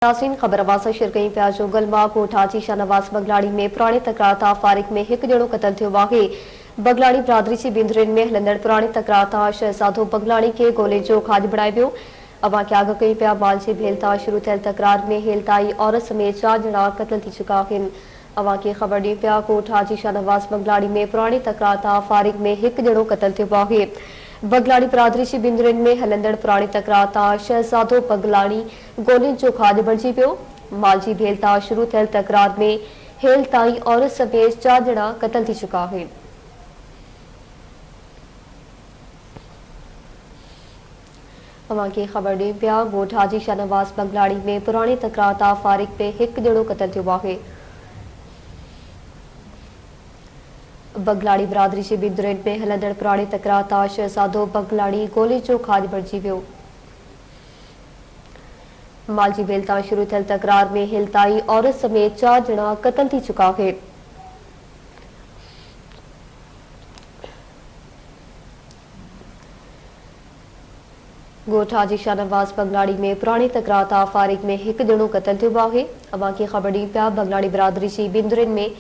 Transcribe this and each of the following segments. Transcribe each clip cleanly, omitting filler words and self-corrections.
नाज़रीन ख़बर वासा शिरकई पिया जो गलमा कोठा जी शाहनवाज़ बगलाड़ी में पुराणी तकरार तां फारिग में एक जणो क़त्ल थियो आहे। बगलाड़ी बिरादरी जी बिंदरिन में हलंदड़ पुराणी तकरार तां शहजादो बगलाड़ी के गोले जो खाज बणाए वियो। अवां खे आगाह कई पिया माल जी भेल तां शुरू थियल तकरार में हेलताई औरत समेत 4 ॼणा क़त्ल थी चुका आहिनि। अवां खे ख़बर ॾियूं पिया कोठा जी शाहनवाज़ बगलाड़ी में पुराणी तकरार तां फारिग में एक जणो क़त्ल थियो आहे। बगलाड़ी बिरादरी जी बिंदरिन में हलंदड़ पुराणी तकरार तां शहजादो बगलाड़ी गोलियुनि जो खाज बणिजी वियो। माल जी भेल तां शुरू थियल तकरार में हेल ताईं औरत समेत 4 ॼणा क़त्ल थी चुका आहिनि। अवां खे ख़बर ॾियूं पिया ॻोठ हाजी शाहनवाज़ बगलाड़ी में पुराणी तकरार तां फारिग में एक जणो क़त्ल थियो आहे। बगलाड़ी बिरादरी जी बिंदरिन में हलंदड़ पुराणी तकरार तां शहजादो बगलाड़ी गोली जो खाज बणिजी वियो। माल जी भेल तां शुरू थियल तकरार में हेल ताईं औरत समेत 4 ॼणा क़त्ल थी चुका आहिनि। ॻोठ हाजी शाहनवाज़ बगलाड़ी में पुराणी तकरार तां फारिग में एक जणो क़त्ल थियो आहे। अवां खे ख़बर ॾियूं पिया बगलाड़ी बिरादरी जी बिंदरिन में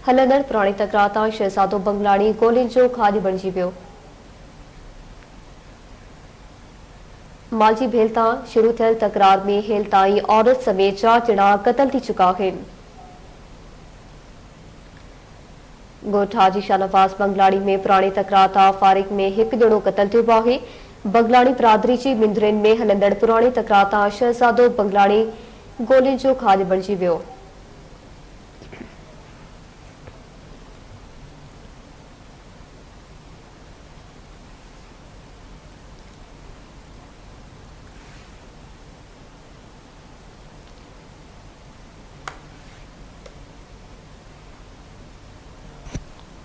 हलंदड़ पुराणी तकरार तां शहजादो बगलाड़ी गोलियुनि जो खाज बणिजी वियो। माल जी भेल तां शुरू थियल तकरार में हेल ताईं औरत समेत 4 ॼणा क़त्ल थी चुका आहिनि। ॻोठ हाजी शाहनवाज़ बगलाड़ी में पुराणी तकरार तां फारिग में एक जणो क़त्ल थियो आहे। बगलाड़ी बिरादरी जी बिंदरिन में हलंदड़ पुराणी तकरार तां शहजादो बगलाड़ी गोलियुनि जो खाज बणिजी वियो।